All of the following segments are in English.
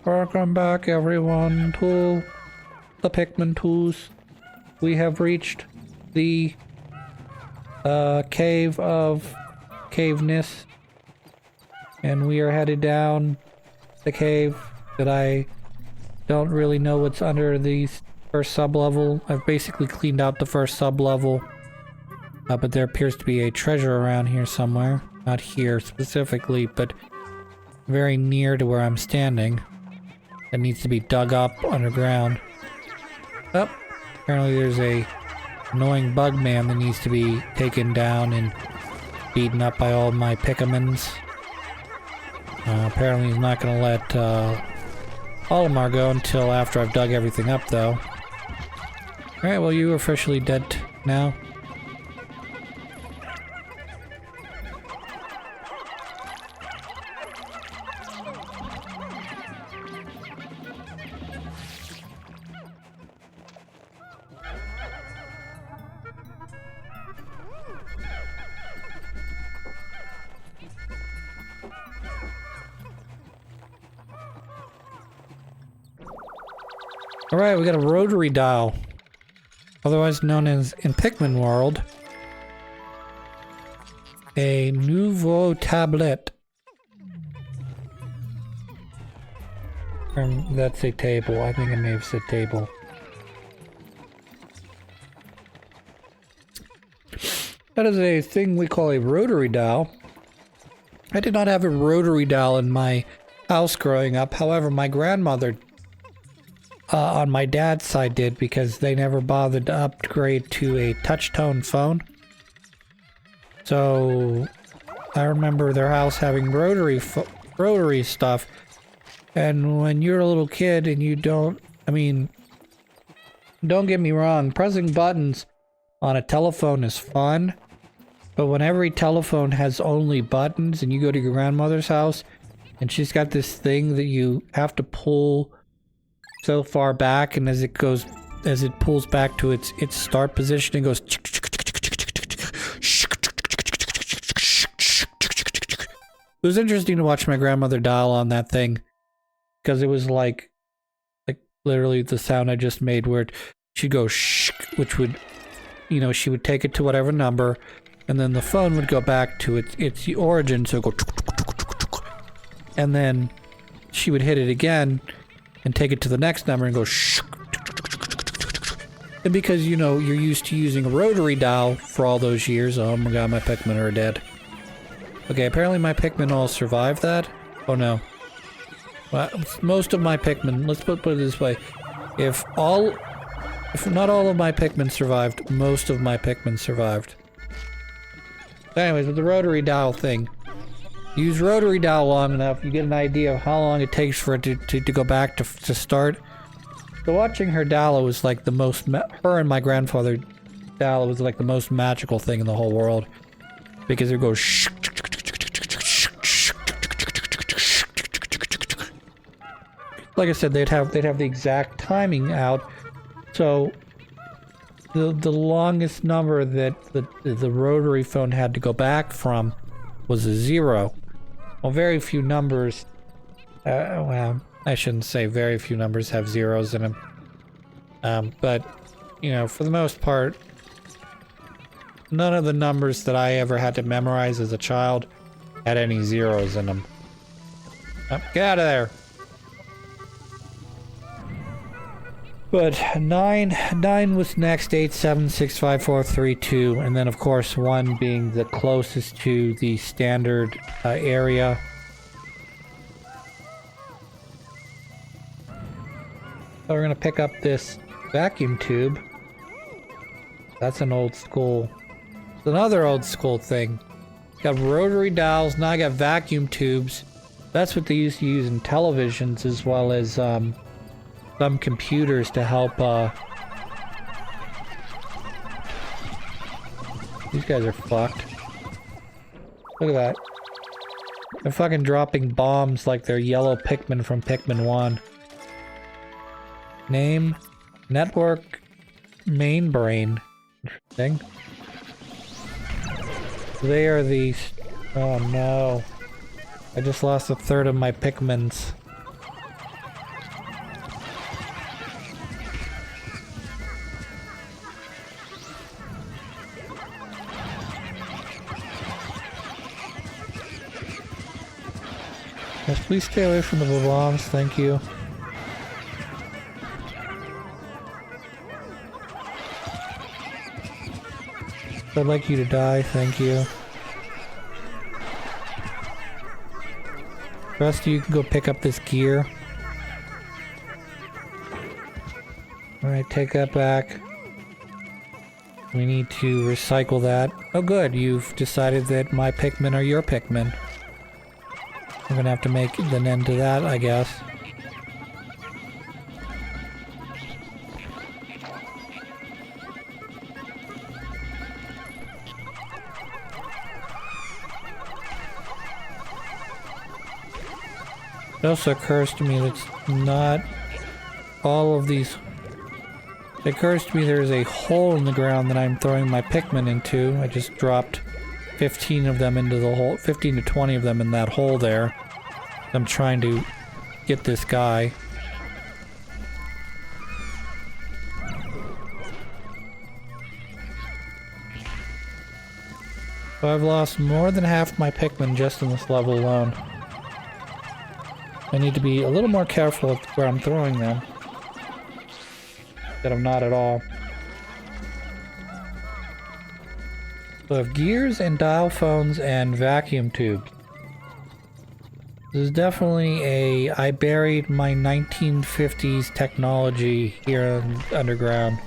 Welcome back everyone to the Pikmin 2s. We have reached the cave of caveness. And we are headed down the cave that I don't really know what's under the first sub-level. I've basically cleaned out the first sub-level. But there appears to be a treasure around here somewhere. Not here specifically, but very near to where I'm standing. That needs to be dug up underground. Oh, apparently there's a annoying bug man that needs to be taken down and beaten up by all my Pikmins. Apparently he's not going to let Olimar go until after I've dug everything up, though. Alright, well, you're officially dead now. Alright, we got a rotary dial. Otherwise known as, in Pikmin world, a nouveau tablet. That's a table. I think I may have said table. That is a thing we call a rotary dial. I did not have a rotary dial in my house growing up. However, my grandmother on my dad's side did, because they never bothered to upgrade to a touch-tone phone. So I remember their house having rotary stuff. And when you're a little kid and you don't get me wrong, pressing buttons on a telephone is fun. But when every telephone has only buttons and you go to your grandmother's house and she's got this thing that you have to pull so far back, and as it pulls back to its start position, it goes. It was interesting to watch my grandmother dial on that thing, because it was like literally the sound I just made, where she'd go which would, she would take it to whatever number, and then the phone would go back to its origin, so it'd go, and then she would hit it again and take it to the next number and go shh. And because, you're used to using a rotary dial for all those years. Oh my god, my Pikmin are dead. Okay, apparently my Pikmin all survived that. Oh no. Well, most of my Pikmin, let's put it this way. If not all of my Pikmin survived, most of my Pikmin survived. But anyways, with the rotary dial thing. Use rotary dial long enough, you get an idea of how long it takes for it to go back to start. So watching her dial was like the most, her and my grandfather dial was like the most magical thing in the whole world. Because it goes shh. Like I said, they'd have the exact timing out. So the longest number that the rotary phone had to go back from was a 0. Well, very few numbers, well, I shouldn't say very few numbers have zeros in them. But, for the most part, none of the numbers that I ever had to memorize as a child had any zeros in them. Get out of there! But 9 was next, 8, 7, 6, 5, 4, 3, 2, and then of course 1 being the closest to the standard area. So we're gonna pick up this vacuum tube. That's an old school. It's another old school thing. Got rotary dials, now I got vacuum tubes. That's what they used to use in televisions, as well as some computers to help, these guys are fucked. Look at that. They're fucking dropping bombs like they're yellow Pikmin from Pikmin 1. Name, network, main brain. Interesting. They are these. Oh no. I just lost a third of my Pikmins. Yes, please stay away from the bombs, thank you. I'd like you to die, thank you. The rest of you can go pick up this gear. Alright, take that back. We need to recycle that. Oh good, you've decided that my Pikmin are your Pikmin. I'm gonna have to make an end to that, I guess. It also occurs to me that it's not all of these. It occurs to me there's a hole in the ground that I'm throwing my Pikmin into. I just dropped 15 of them into the hole, 15 to 20 of them in that hole there. I'm trying to get this guy. So I've lost more than half my Pikmin just in this level alone. I need to be a little more careful where I'm throwing them. That I'm not at all. So I have gears and dial phones and vacuum tubes. This is definitely I buried my 1950s technology here underground.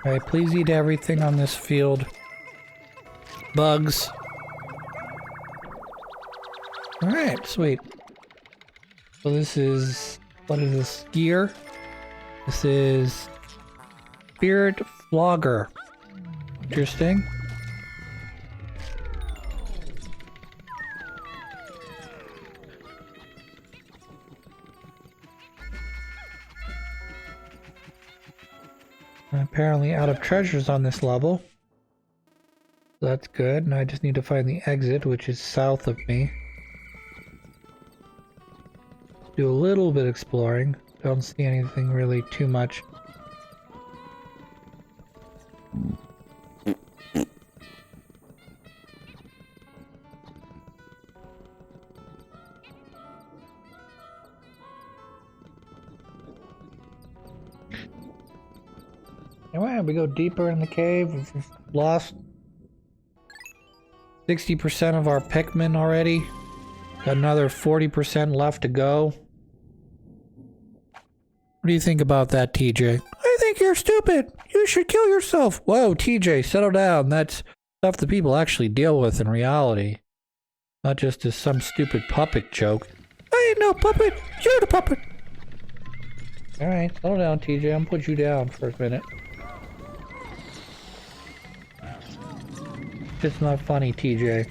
Alright, please eat everything on this field. Bugs. Alright, sweet. So this is... what is this? Gear? This is... Spirit Flogger. Interesting. I'm apparently out of treasures on this level. That's good. Now I just need to find the exit, which is south of me. Do a little bit exploring. Don't see anything really too much. Anyway, we go deeper in the cave. We've lost 60% of our Pikmin already. Got another 40% left to go. What do you think about that, TJ? I think you're stupid. You should kill yourself. Whoa, TJ, settle down. That's stuff that people actually deal with in reality. Not just as some stupid puppet joke. I ain't no puppet. You're the puppet. Alright, settle down, TJ. I'm gonna put you down for a minute. It's not funny, TJ.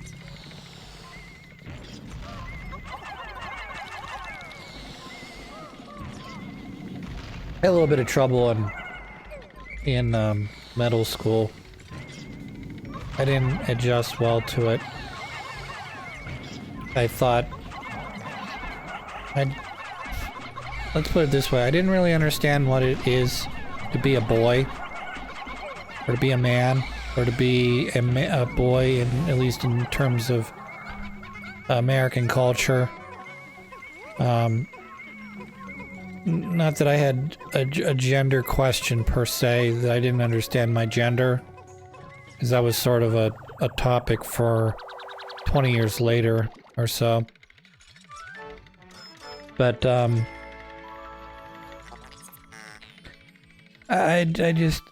I had a little bit of trouble in middle school. I didn't adjust well to it. I thought let's put it this way. I didn't really understand what it is to be a boy, or to be a man, or to be a boy, at least in terms of American culture. Not that I had a gender question per se, that I didn't understand my gender, because that was sort of a topic for 20 years later or so. But I just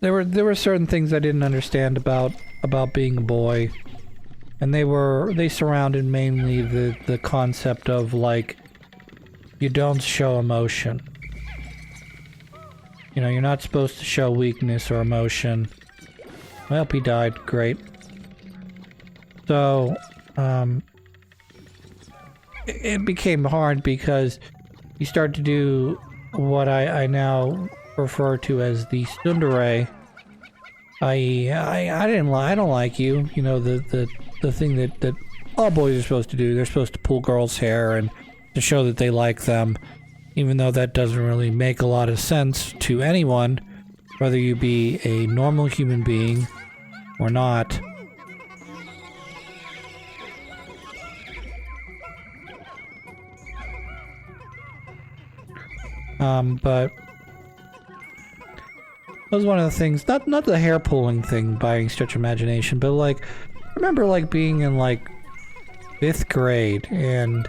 there were certain things I didn't understand about being a boy, and they surrounded mainly the concept of, like, you don't show emotion. You know, you're not supposed to show weakness or emotion. Well, he died. Great. So, it became hard because you start to do what I now refer to as the tsundere. I don't like you. You know, the thing that all boys are supposed to do. They're supposed to pull girls' hair and to show that they like them, even though that doesn't really make a lot of sense to anyone, whether you be a normal human being or not. But that was one of the things, not the hair pulling thing by any stretch of imagination, but like, I remember like being in like 5th grade, and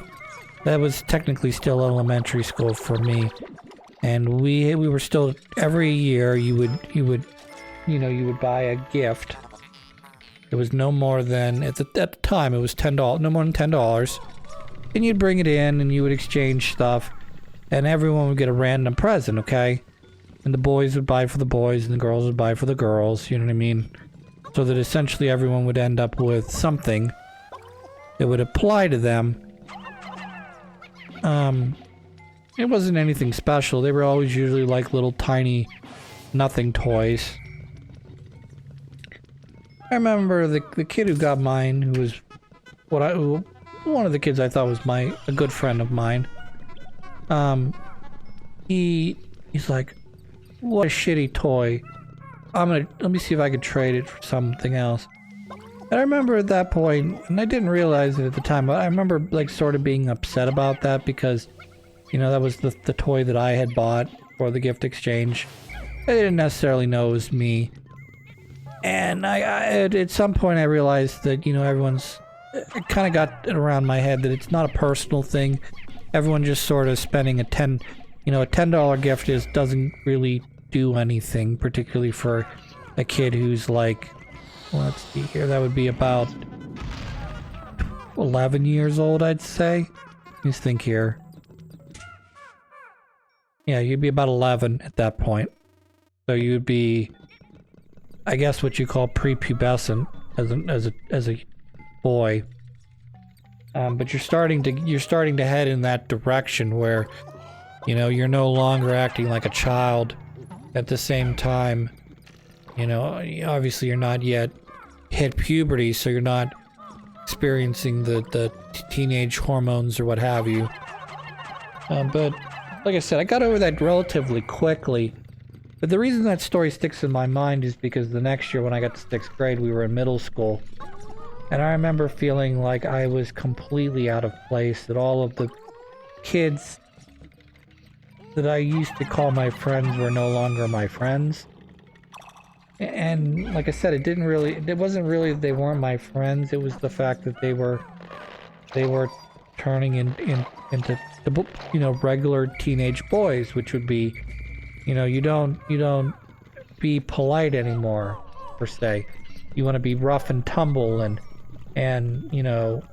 that was technically still elementary school for me. And we were still, every year you would buy a gift. It was no more than, at the time it was $10, no more than $10. And you'd bring it in and you would exchange stuff. And everyone would get a random present, okay? And the boys would buy for the boys and the girls would buy for the girls, you know what I mean? So that essentially everyone would end up with something that would apply to them. It wasn't anything special. They were always usually like little tiny nothing toys. I remember the kid who got mine, who was one of the kids I thought was a good friend of mine. He's like, what a shitty toy. Let me see if I could trade it for something else. And I remember at that point, and I didn't realize it at the time, but I remember like sort of being upset about that because, you know, that was the toy that I had bought for the gift exchange. I didn't necessarily know it was me. And at some point I realized that, you know, it kind of got it around my head that it's not a personal thing. Everyone just sort of spending a $10 gift doesn't really do anything, particularly for a kid who's like, let's see here, that would be about 11 years old, I'd say. Let's think here. Yeah, you'd be about 11 at that point. So you'd be, I guess, what you call prepubescent as a boy. But you're starting to head in that direction where, you know, you're no longer acting like a child. At the same time, you know, obviously you're not yet hit puberty, so you're not experiencing the teenage hormones or what have you. But like I said, I got over that relatively quickly. But the reason that story sticks in my mind is because the next year when I got to 6th grade, we were in middle school. And I remember feeling like I was completely out of place, that all of the kids that I used to call my friends were no longer my friends. And like I said, it wasn't really that they weren't my friends, it was the fact that they were turning into you know, regular teenage boys, which would be, you know, you don't be polite anymore, per se. You want to be rough and tumble and you know,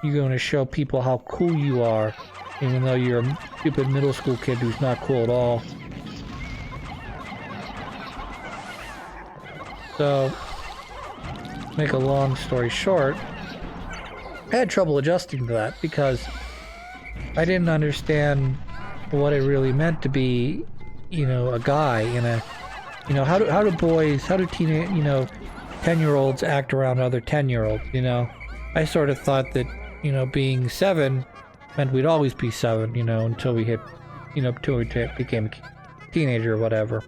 you're going to show people how cool you are, even though you're a stupid middle school kid who's not cool at all. So, make a long story short, I had trouble adjusting to that because I didn't understand what it really meant to be, you know, a guy in a, you know, how do teenage, you know, 10-year-olds act around other 10-year-olds, you know? I sort of thought that, you know, being 7 meant we'd always be 7, you know, until we hit, you know, until we became a teenager or whatever.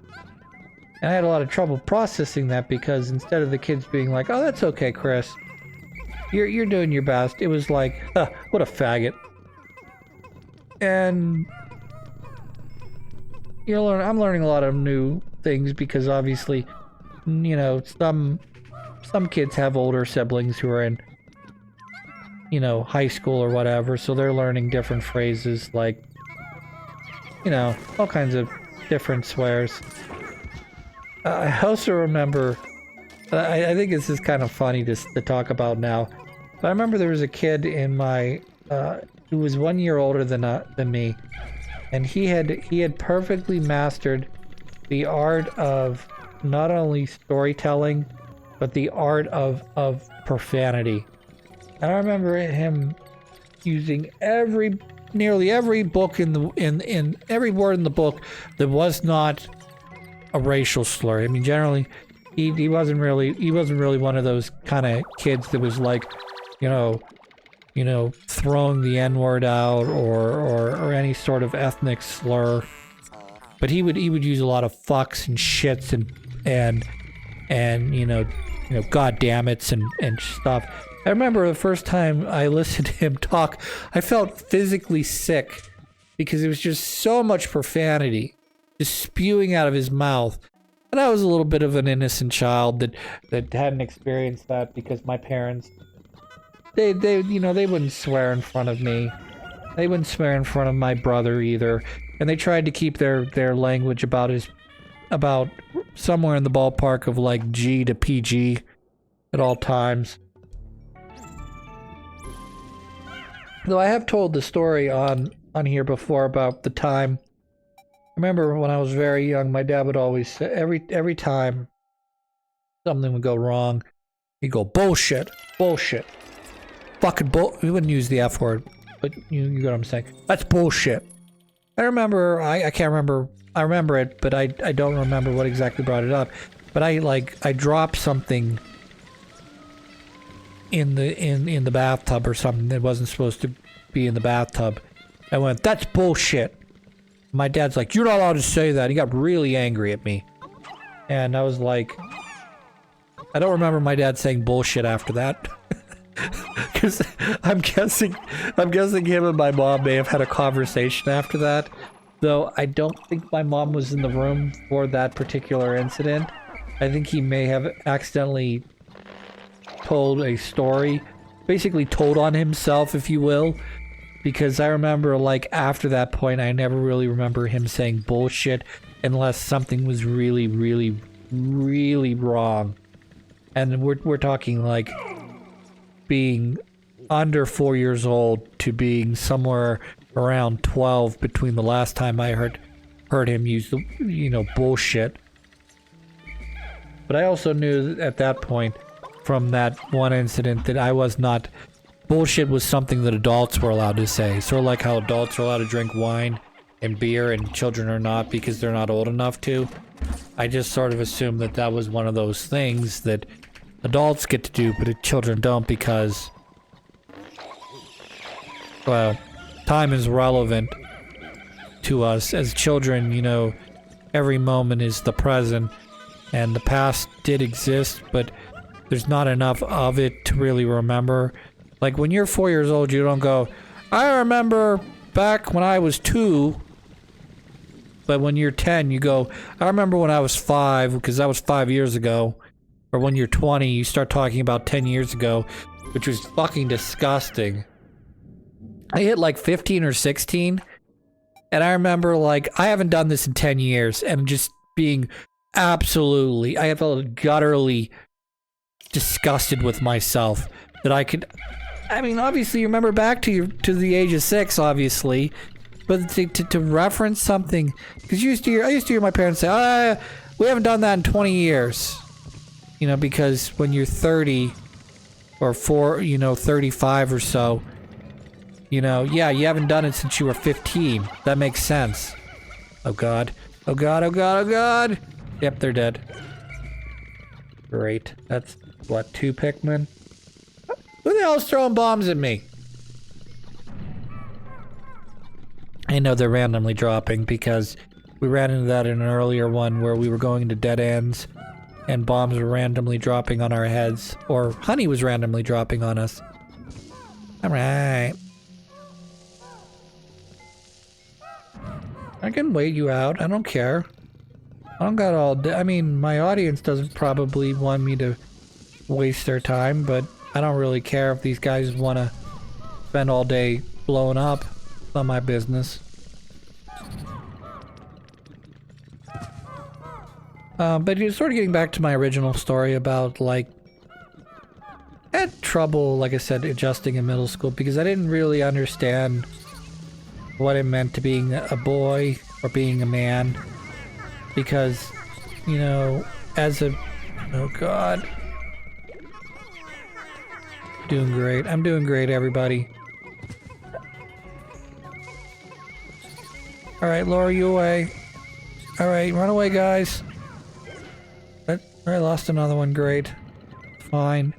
And I had a lot of trouble processing that because instead of the kids being like, oh, that's okay, Chris, you're doing your best, it was like, huh, what a faggot. And I'm learning a lot of new things because obviously, you know, some kids have older siblings who are in, you know, high school or whatever, so they're learning different phrases like, you know, all kinds of different swears. I also remember, I think this is kind of funny to talk about now, but I remember there was a kid in my, who was 1 year older than me, and he had perfectly mastered the art of not only storytelling, but the art of profanity. And I remember him using nearly every book in every word in the book that was not a racial slur. I mean, generally, he wasn't really one of those kind of kids that was like, you know, throwing the N-word out or any sort of ethnic slur. But he would use a lot of fucks and shits and you know goddammits and stuff. I remember the first time I listened to him talk, I felt physically sick because it was just so much profanity just spewing out of his mouth. And I was a little bit of an innocent child that hadn't experienced that because my parents, they wouldn't swear in front of me. They wouldn't swear in front of my brother either. And they tried to keep their language about somewhere in the ballpark of like G to PG at all times. Though I have told the story on here before about the time. I remember when I was very young, my dad would always say, every time something would go wrong, he'd go, bullshit, bullshit. Fucking bull. He wouldn't use the F word, but you get what I'm saying. That's bullshit. I remember, I can't remember, I remember it, but I don't remember what exactly brought it up. But I dropped something in the bathtub or something that wasn't supposed to be in the bathtub. I went, that's bullshit. My dad's like, you're not allowed to say that. He got really angry at me. And I was like, I don't remember my dad saying bullshit after that. Because I'm guessing him and my mom may have had a conversation after that. Though I don't think my mom was in the room for that particular incident. I think he may have accidentally told a story, basically told on himself, if you will, because I remember, like, after that point, I never really remember him saying bullshit unless something was really, really, really wrong. And we're talking, like, being under 4 years old to being somewhere around 12 between the last time I heard him use the, bullshit. But I also knew at that point, from that one incident, that I was not... Bullshit was something that adults were allowed to say. Sort of like how adults are allowed to drink wine and beer and children are not because they're not old enough to. I just sort of assumed that that was one of those things that adults get to do, but children don't because... Well, time is relevant to us. As children, every moment is the present. And the past did exist, but there's not enough of it to really remember. Like, when you're 4 years old, you don't go, I remember back when I was 2. But when you're 10, you go, I remember when I was 5, because that was 5 years ago. Or when you're 20, you start talking about 10 years ago, which was fucking disgusting. I hit like 15 or 16, and I remember, like, I haven't done this in 10 years, and just being absolutely, I felt gutturally disgusted with myself that I could... I mean, obviously, you remember back to the age of 6, obviously, but to reference something, because I used to hear my parents say, we haven't done that in 20 years, because when you're 30 or 35 or so, yeah, you haven't done it since you were 15. That makes sense. Oh God, oh God, oh God, oh God. Yep, they're dead. Great. That's what, 2 Pikmin? Who the hell's throwing bombs at me? I know they're randomly dropping because we ran into that in an earlier one where we were going into dead ends and bombs were randomly dropping on our heads, or honey was randomly dropping on us. Alright. I can wait you out. I don't care. I don't got all day. I mean, my audience doesn't probably want me to waste their time, but I don't really care if these guys want to spend all day blowing up. It's not my business. But it's sort of getting back to my original story about, like, I had trouble, like I said, adjusting in middle school because I didn't really understand what it meant to being a boy or being a man. Because, as a... Oh, God. Doing great. I'm doing great, everybody. Alright, lower you away. Alright, run away, guys. I lost another one, great. Fine.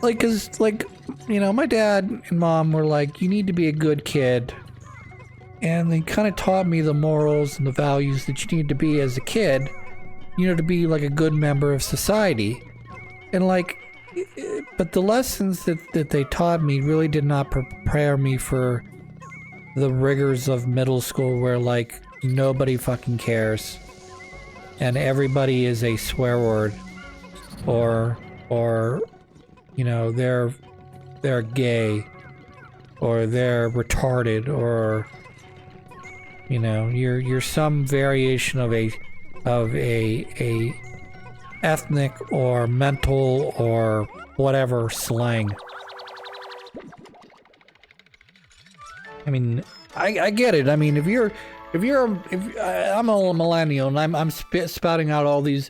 Like, cause, like, you know, my dad and mom were like, you need to be a good kid. And they kind of taught me the morals and the values that you need to be as a kid, you know, to be like a good member of society. And like, but the lessons that they taught me really did not prepare me for the rigors of middle school where like nobody fucking cares. And everybody is a swear word. Or, you know, they're gay. Or they're retarded, or you know, you're some variation of a ethnic or mental or whatever slang. I mean, I get it. I mean, if I'm a millennial and I'm spouting out all these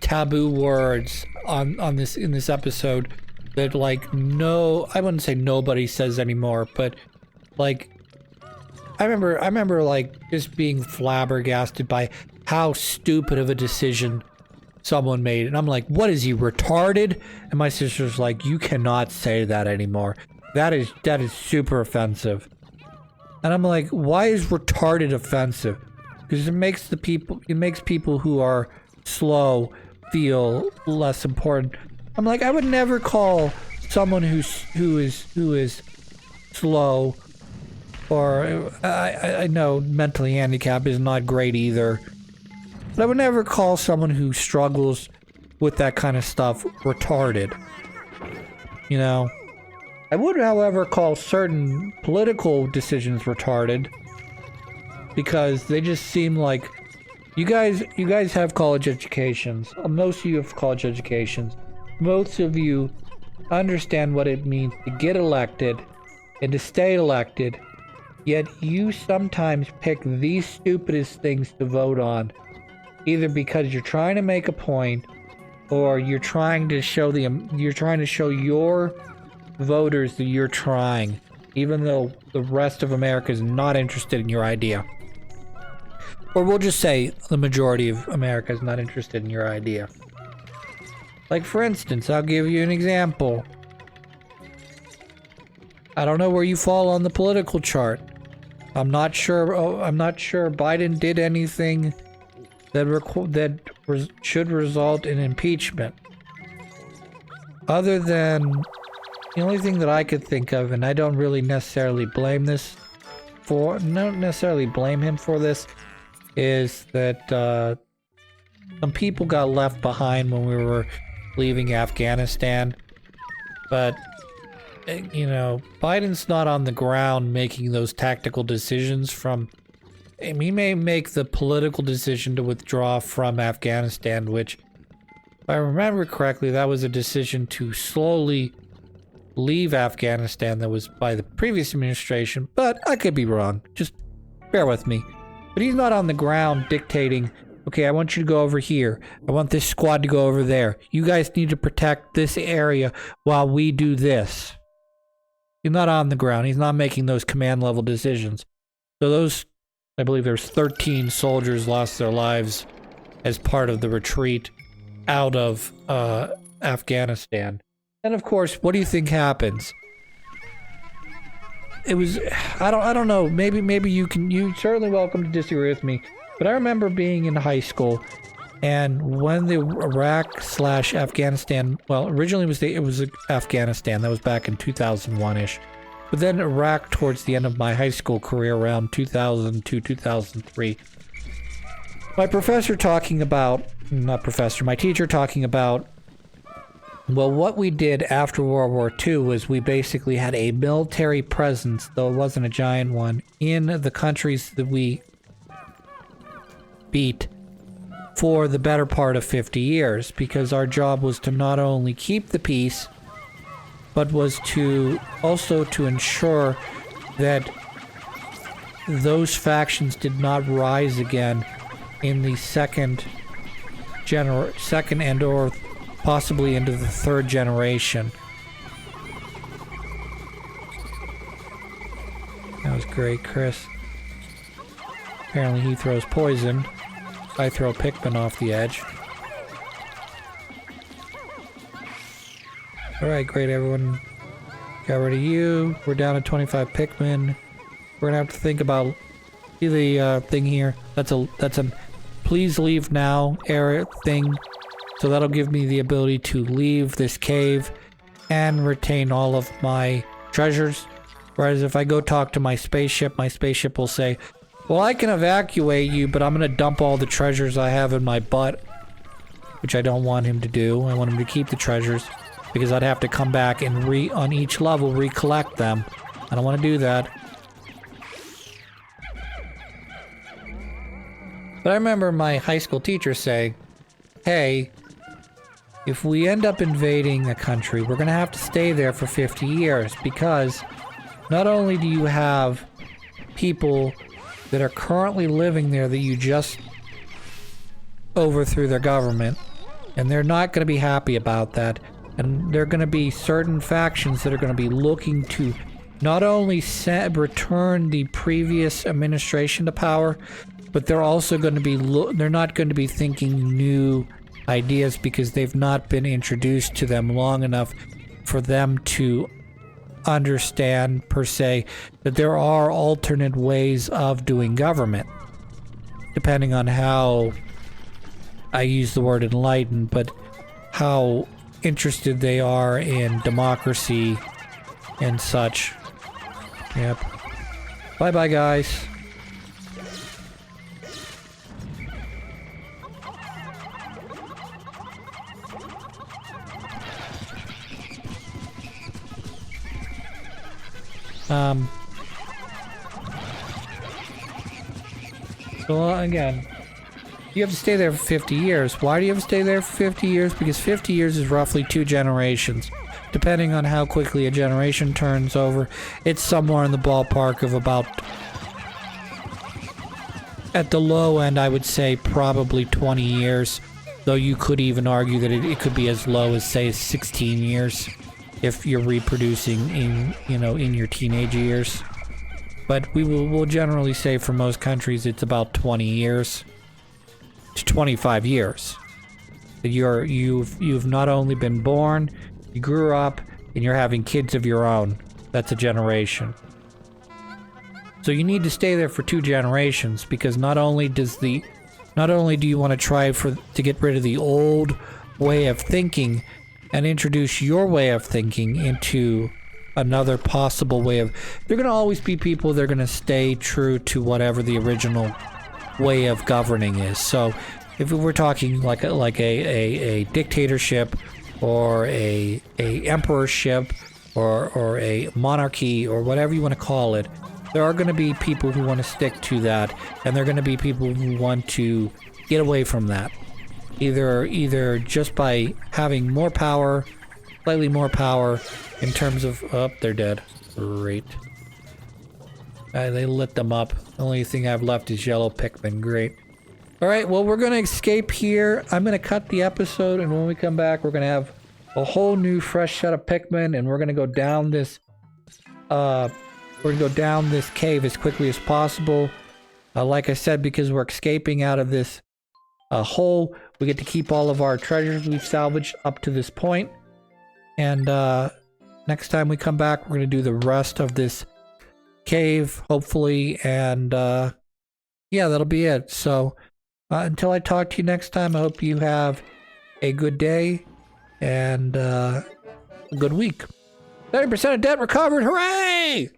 taboo words on this in this episode that like I wouldn't say nobody says anymore, but like I remember like just being flabbergasted by how stupid of a decision someone made, and I'm like, what is he, retarded? And my sister's like, you cannot say that anymore. That is super offensive. And I'm like, why is retarded offensive? Because it makes people who are slow feel less important. I'm like, I would never call someone who is slow, or I know mentally handicapped is not great either, but I would never call someone who struggles with that kind of stuff retarded. You know? I would, however, call certain political decisions retarded, because they just seem like you guys have college educations. Most of you have college educations. Most of you understand what it means to get elected and to stay elected, yet you sometimes pick the stupidest things to vote on, either because you're trying to make a point, or you're trying to show your voters that you're trying, even though the rest of America is not interested in your idea. Or we'll just say the majority of America is not interested in your idea. Like, for instance, I'll give you an example. I don't know where you fall on the political chart. I'm not sure Biden did anything that should result in impeachment. Other than the only thing that I could think of, and I don't really necessarily blame him for this, is that some people got left behind when we were leaving Afghanistan. But, you know, Biden's not on the ground making those tactical decisions he may make the political decision to withdraw from Afghanistan, which, if I remember correctly, that was a decision to slowly leave Afghanistan that was by the previous administration, but I could be wrong. Just bear with me. But he's not on the ground dictating, okay, I want you to go over here. I want this squad to go over there. You guys need to protect this area while we do this. He's not on the ground. He's not making those command level decisions. So I believe there's 13 soldiers lost their lives as part of the retreat out of Afghanistan. And of course, what do you think happens? It was, I don't know, maybe you're certainly welcome to disagree with me, but I remember being in high school, and when the Iraq/Afghanistan, well, originally it was Afghanistan, that was back in 2001-ish, but then Iraq towards the end of my high school career, around 2002, 2003. My teacher talking about, well, what we did after World War II was we basically had a military presence, though it wasn't a giant one, in the countries that we beat for the better part of 50 years, because our job was to not only keep the peace, but was to also to ensure that those factions did not rise again in the second and or possibly into the third generation. great, Chris. Apparently he throws poison. I throw Pikmin off the edge. Alright, great, everyone. Got rid of you. We're down to 25 Pikmin. We're gonna have to think about... See the thing here? That's a please leave now error thing. So that'll give me the ability to leave this cave and retain all of my treasures. Whereas if I go talk to my spaceship will say, well, I can evacuate you, but I'm gonna dump all the treasures I have in my butt. Which I don't want him to do. I want him to keep the treasures. Because I'd have to come back and on each level recollect them. I don't want to do that. But I remember my high school teacher saying, hey, if we end up invading a country, we're going to have to stay there for 50 years because not only do you have people that are currently living there that you just overthrew their government, and they're not going to be happy about that, and there are going to be certain factions that are going to be looking to not only return the previous administration to power, but they're also going to be they're not going to be thinking new ideas because they've not been introduced to them long enough for them to understand per se that there are alternate ways of doing government, depending on how I use the word enlightened, but how interested they are in democracy and such. Yep. Bye-bye, guys. So again, you have to stay there for 50 years. Why do you have to stay there for 50 years? Because 50 years is roughly 2 generations. Depending on how quickly a generation turns over, it's somewhere in the ballpark of about, at the low end, I would say probably 20 years. Though you could even argue that it could be as low as, say, 16 years if you're reproducing in, in your teenage years. But we'll generally say for most countries it's about 20 years to 25 years. You've not only been born, you grew up, and you're having kids of your own. That's a generation. So you need to stay there for 2 generations because not only do you want to try to get rid of the old way of thinking and introduce your way of thinking into another possible way of... There are going to always be people that are going to stay true to whatever the original way of governing is. So if we're talking like a dictatorship or a emperorship or a monarchy or whatever you want to call it, there are going to be people who want to stick to that, and there are going to be people who want to get away from that. Either just by having more power, slightly more power in terms of... Oh, they're dead. Great. They lit them up. The only thing I've left is yellow Pikmin. Great. Alright, well, we're going to escape here. I'm going to cut the episode, and when we come back, we're going to have a whole new fresh set of Pikmin, and we're going to go down this... we're going to go down this cave as quickly as possible. Like I said, because we're escaping out of this hole, we get to keep all of our treasures we've salvaged up to this point. And next time we come back, we're going to do the rest of this cave, hopefully. And yeah, that'll be it. So until I talk to you next time, I hope you have a good day and a good week. 30% of debt recovered. Hooray!